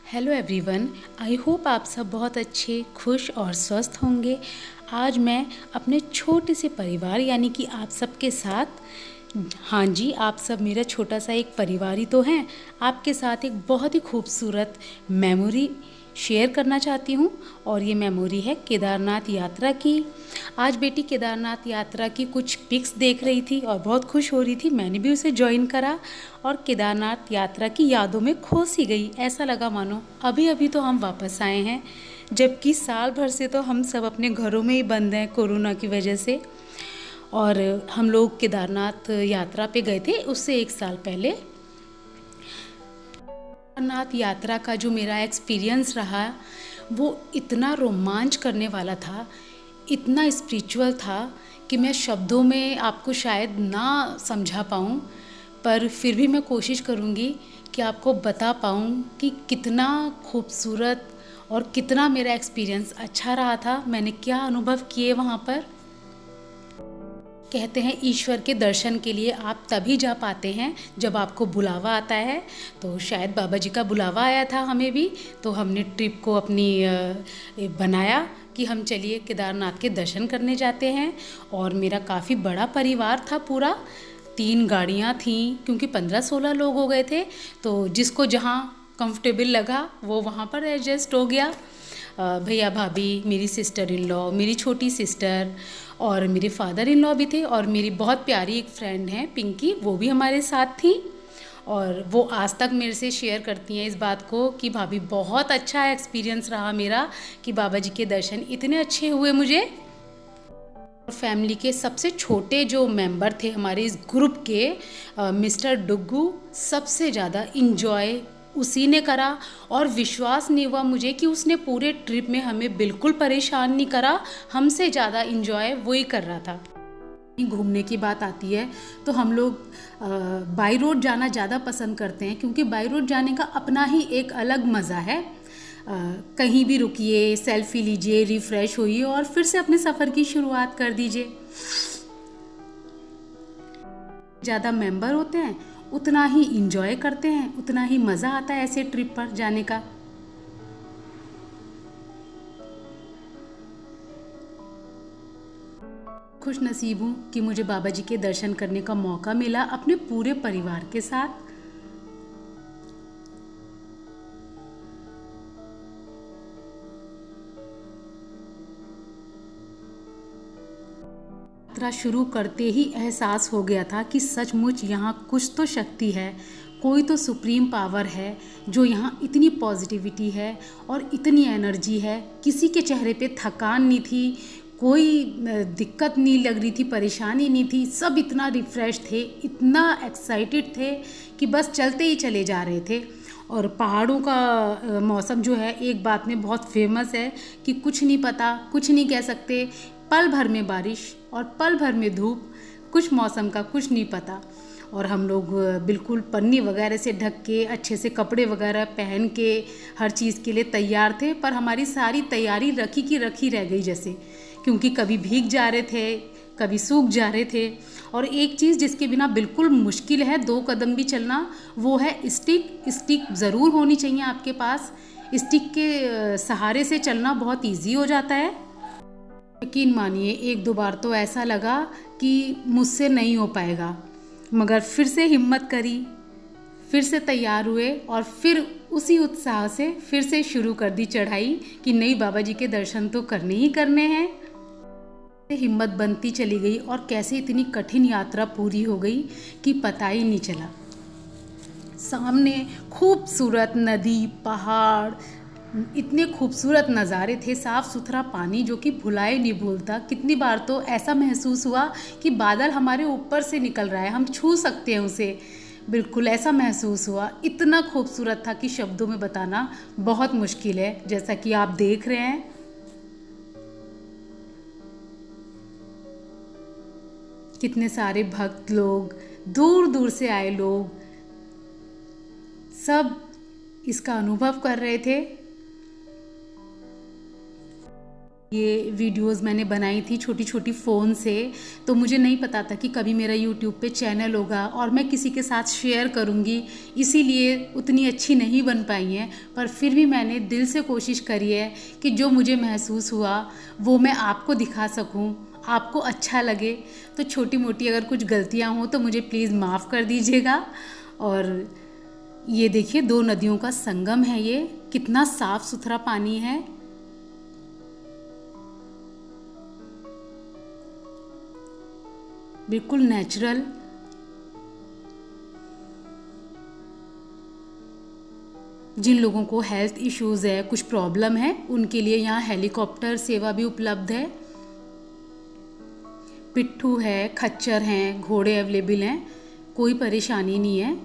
Hello everyone. I hope आप सब बहुत अच्छे, खुश और स्वस्थ होंगे। आज मैं अपने छोटे से परिवार यानी कि आप सबके साथ, हाँ जी, आप सब मेरा छोटा सा एक परिवार ही तो हैं, आपके साथ एक बहुत ही खूबसूरत मेमोरी शेयर करना चाहती हूँ। और ये मेमोरी है केदारनाथ यात्रा की। आज बेटी केदारनाथ यात्रा की कुछ पिक्स देख रही थी और बहुत खुश हो रही थी। मैंने भी उसे ज्वाइन करा और केदारनाथ यात्रा की यादों में खो सी गई। ऐसा लगा मानो अभी अभी तो हम वापस आए हैं, जबकि साल भर से तो हम सब अपने घरों में ही बंद हैं कोरोना की वजह से। और हम लोग केदारनाथ यात्रा पे गए थे उससे एक साल पहले। केदारनाथ यात्रा का जो मेरा एक्सपीरियंस रहा वो इतना रोमांच करने वाला था, इतना स्पिरिचुअल था कि मैं शब्दों में आपको शायद ना समझा पाऊँ, पर फिर भी मैं कोशिश करूँगी कि आपको बता पाऊँ कि कितना खूबसूरत और कितना मेरा एक्सपीरियंस अच्छा रहा था, मैंने क्या अनुभव किए वहाँ पर। कहते हैं ईश्वर के दर्शन के लिए आप तभी जा पाते हैं जब आपको बुलावा आता है। तो शायद बाबा जी का बुलावा आया था हमें भी, तो हमने ट्रिप को अपनी बनाया कि हम चलिए केदारनाथ के दर्शन करने जाते हैं। और मेरा काफ़ी बड़ा परिवार था पूरा, 3 गाड़ियाँ थीं क्योंकि 15-16 लोग हो गए थे। तो जिसको जहाँ कंफर्टेबल लगा वो वहाँ पर एडजस्ट हो गया। भैया भाभी, मेरी सिस्टर इन लॉ, मेरी छोटी सिस्टर और मेरे फादर इन लॉ भी थे, और मेरी बहुत प्यारी एक फ्रेंड है पिंकी, वो भी हमारे साथ थी। और वो आज तक मेरे से शेयर करती हैं इस बात को कि भाभी बहुत अच्छा एक्सपीरियंस रहा मेरा, कि बाबा जी के दर्शन इतने अच्छे हुए मुझे। फैमिली के सबसे छोटे जो मेंबर थे हमारे इस ग्रुप के, मिस्टर डुग्गू, सबसे ज़्यादा इंजॉय उसी ने करा। और विश्वास नहीं हुआ मुझे कि उसने पूरे ट्रिप में हमें बिल्कुल परेशान नहीं करा, हमसे ज़्यादा इंजॉय वही कर रहा था। घूमने की बात आती है तो हम लोग बाई रोड जाना ज़्यादा पसंद करते हैं, क्योंकि बाई रोड जाने का अपना ही एक अलग मज़ा है। कहीं भी रुकिए, सेल्फी लीजिए, रिफ़्रेश होइए और फिर से अपने सफ़र की शुरुआत कर दीजिए। ज़्यादा मेंबर होते हैं उतना ही इंजॉय करते हैं, उतना ही मज़ा आता है ऐसे ट्रिप पर जाने का। खुश नसीब हूँ कि मुझे बाबा जी के दर्शन करने का मौका मिला अपने पूरे परिवार के साथ। यात्रा शुरू करते ही एहसास हो गया था कि सचमुच यहाँ कुछ तो शक्ति है, कोई तो सुप्रीम पावर है, जो यहाँ इतनी पॉजिटिविटी है और इतनी एनर्जी है। किसी के चेहरे पे थकान नहीं थी, कोई दिक्कत नहीं लग रही थी, परेशानी नहीं थी, सब इतना रिफ़्रेश थे, इतना एक्साइटेड थे कि बस चलते ही चले जा रहे थे। और पहाड़ों का मौसम जो है एक बात में बहुत फेमस है कि कुछ नहीं पता, कुछ नहीं कह सकते, पल भर में बारिश और पल भर में धूप, कुछ मौसम का कुछ नहीं पता। और हम लोग बिल्कुल पन्नी वगैरह से ढक के, अच्छे से कपड़े वगैरह पहन के हर चीज़ के लिए तैयार थे, पर हमारी सारी तैयारी रखी की रखी रह गई जैसे, क्योंकि कभी भीग जा रहे थे, कभी सूख जा रहे थे। और एक चीज़ जिसके बिना बिल्कुल मुश्किल है 2 कदम भी चलना, वो है स्टिक। स्टिक ज़रूर होनी चाहिए आपके पास, स्टिक के सहारे से चलना बहुत ईजी हो जाता है। यकीन मानिए 1-2 बार तो ऐसा लगा कि मुझसे नहीं हो पाएगा, मगर फिर से हिम्मत करी, फिर से तैयार हुए और फिर उसी उत्साह से फिर से शुरू कर दी चढ़ाई कि नहीं, बाबा जी के दर्शन तो करने ही करने हैं। हिम्मत बनती चली गई और कैसे इतनी कठिन यात्रा पूरी हो गई कि पता ही नहीं चला। सामने खूबसूरत नदी, पहाड़, इतने खूबसूरत नज़ारे थे, साफ़ सुथरा पानी जो कि भुलाए नहीं भूलता। कितनी बार तो ऐसा महसूस हुआ कि बादल हमारे ऊपर से निकल रहा है, हम छू सकते हैं उसे, बिल्कुल ऐसा महसूस हुआ। इतना खूबसूरत था कि शब्दों में बताना बहुत मुश्किल है, जैसा कि आप देख रहे हैं। कितने सारे भक्त लोग, दूर दूर से आए लोग, सब इसका अनुभव कर रहे थे। ये वीडियोस मैंने बनाई थी छोटी छोटी फ़ोन से, तो मुझे नहीं पता था कि कभी मेरा यूट्यूब पे चैनल होगा और मैं किसी के साथ शेयर करूँगी, इसीलिए उतनी अच्छी नहीं बन पाई हैं। पर फिर भी मैंने दिल से कोशिश करी है कि जो मुझे महसूस हुआ वो मैं आपको दिखा सकूँ, आपको अच्छा लगे। तो छोटी मोटी अगर कुछ गलतियाँ हों तो मुझे प्लीज़ माफ़ कर दीजिएगा। और ये देखिए 2 नदियों का संगम है, ये कितना साफ़ सुथरा पानी है। बिल्कुल नेचुरल। जिन लोगों को हेल्थ इश्यूज़ है, कुछ प्रॉब्लम है, उनके लिए यहाँ हेलीकॉप्टर सेवा भी उपलब्ध है। पिट्ठू है, खच्चर हैं, घोड़े अवेलेबल हैं, कोई परेशानी नहीं है।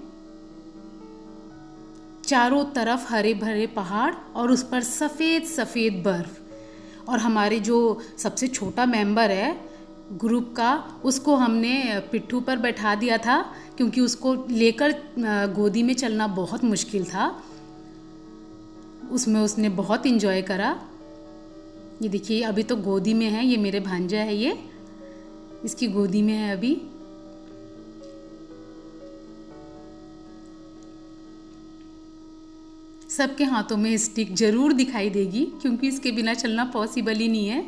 चारों तरफ हरे भरे पहाड़ और उस पर सफ़ेद सफ़ेद बर्फ़। और हमारे जो सबसे छोटा मेंबर है ग्रुप का, उसको हमने पिट्ठू पर बैठा दिया था क्योंकि उसको लेकर गोदी में चलना बहुत मुश्किल था। उसमें उसने बहुत इंजॉय करा। ये देखिए अभी तो गोदी में है, ये मेरे भांजा है, ये इसकी गोदी में है अभी। सबके हाथों में स्टिक ज़रूर दिखाई देगी क्योंकि इसके बिना चलना पॉसिबल ही नहीं है।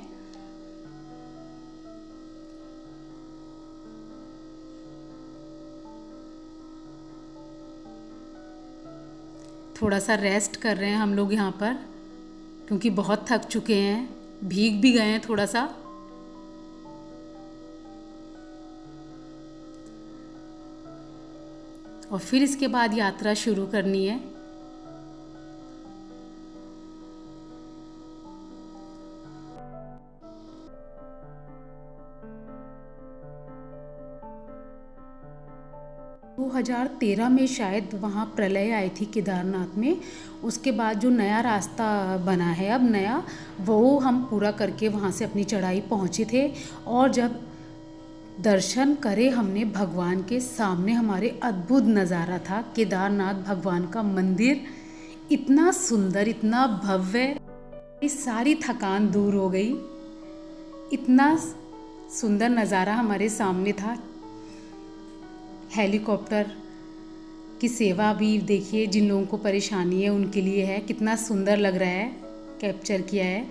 थोड़ा सा रेस्ट कर रहे हैं हम लोग यहाँ पर क्योंकि बहुत थक चुके हैं, भीग भी गए हैं थोड़ा सा। और फिर इसके बाद यात्रा शुरू करनी है। दो 2013 में शायद वहाँ प्रलय आई थी केदारनाथ में। उसके बाद जो नया रास्ता बना है अब नया, वो हम पूरा करके वहाँ से अपनी चढ़ाई पहुँचे थे। और जब दर्शन करे हमने भगवान के सामने, हमारे अद्भुत नज़ारा था। केदारनाथ भगवान का मंदिर इतना सुंदर, इतना भव्य, इस सारी थकान दूर हो गई। इतना सुंदर नज़ारा हमारे सामने था। हेलीकॉप्टर की सेवा भी देखिए, जिन लोगों को परेशानी है उनके लिए है, कितना सुंदर लग रहा है, कैप्चर किया है।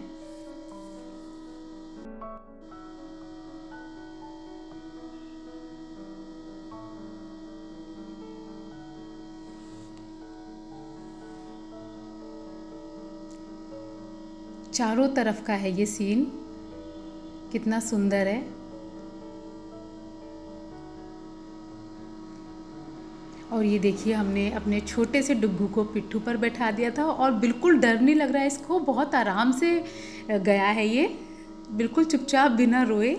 चारों तरफ का है ये सीन, कितना सुंदर है। और ये देखिए हमने अपने छोटे से डुग्गू को पिट्ठू पर बैठा दिया था और बिल्कुल डर नहीं लग रहा है इसको, बहुत आराम से गया है ये, बिल्कुल चुपचाप बिना रोए।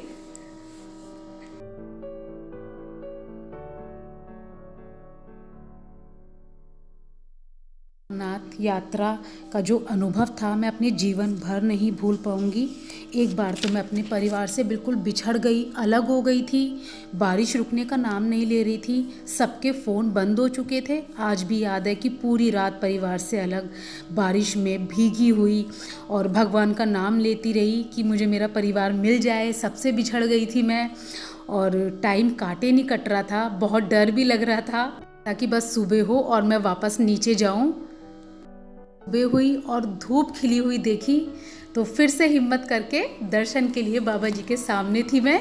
नाथ यात्रा का जो अनुभव था मैं अपने जीवन भर नहीं भूल पाऊंगी। एक बार तो मैं अपने परिवार से बिल्कुल बिछड़ गई, अलग हो गई थी। बारिश रुकने का नाम नहीं ले रही थी, सबके फ़ोन बंद हो चुके थे। आज भी याद है कि पूरी रात परिवार से अलग, बारिश में भीगी हुई और भगवान का नाम लेती रही कि मुझे मेरा परिवार मिल जाए। सबसे बिछड़ गई थी मैं और टाइम काटे नहीं कट रहा था, बहुत डर भी लग रहा था ताकि बस सुबह हो और मैं वापस नीचे जाऊं। सुबह हुई और धूप खिली हुई देखी तो फिर से हिम्मत करके दर्शन के लिए बाबा जी के सामने थी मैं।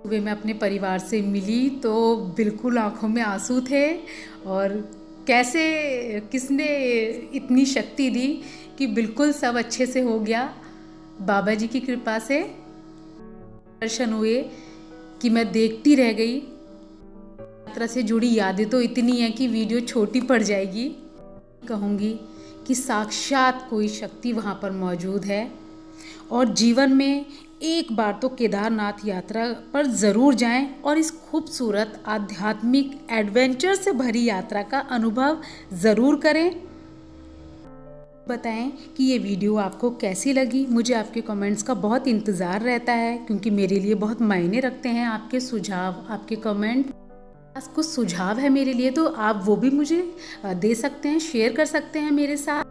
सुबह मैं अपने परिवार से मिली तो बिल्कुल आंखों में आंसू थे। और कैसे किसने इतनी शक्ति दी कि बिल्कुल सब अच्छे से हो गया। बाबा जी की कृपा से दर्शन हुए कि मैं देखती रह गई। यात्रा से जुड़ी यादें तो इतनी हैं कि वीडियो छोटी पड़ जाएगी। कहूँगी कि साक्षात कोई शक्ति वहाँ पर मौजूद है और जीवन में एक बार तो केदारनाथ यात्रा पर ज़रूर जाएं और इस खूबसूरत आध्यात्मिक एडवेंचर से भरी यात्रा का अनुभव ज़रूर करें। बताएं कि ये वीडियो आपको कैसी लगी। मुझे आपके कमेंट्स का बहुत इंतज़ार रहता है क्योंकि मेरे लिए बहुत मायने रखते हैं आपके सुझाव, आपके कमेंट। पास कुछ सुझाव है मेरे लिए तो आप वो भी मुझे दे सकते हैं, शेयर कर सकते हैं मेरे साथ।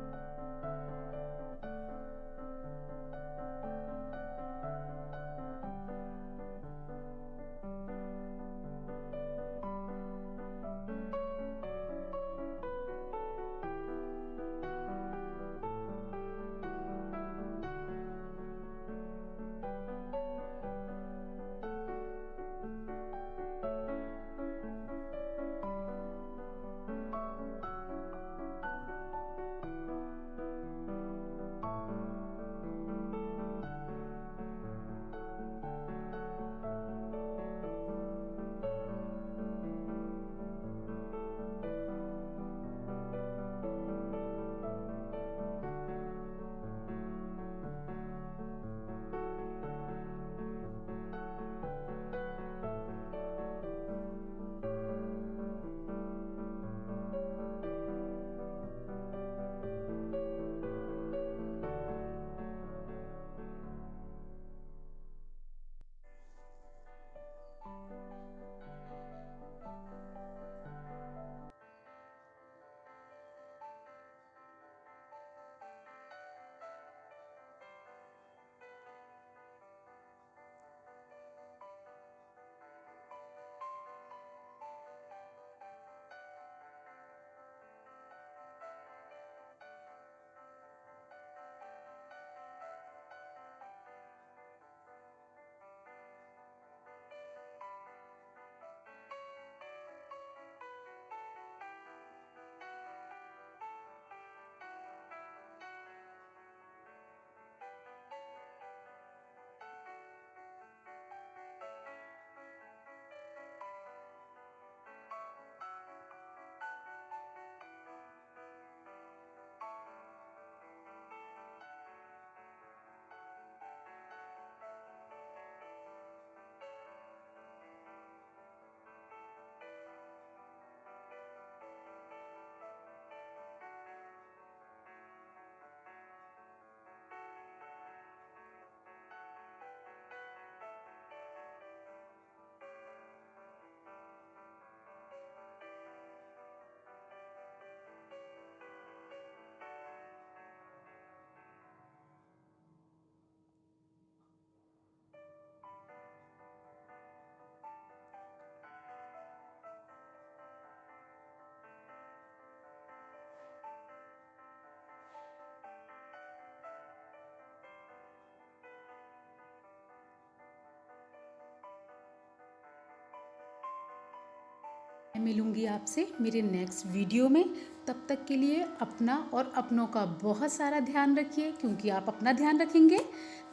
मैं मिलूँगी आपसे मेरे नेक्स्ट वीडियो में। तब तक के लिए अपना और अपनों का बहुत सारा ध्यान रखिए, क्योंकि आप अपना ध्यान रखेंगे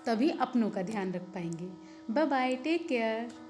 तभी अपनों का ध्यान रख पाएंगे। Bye bye, take care.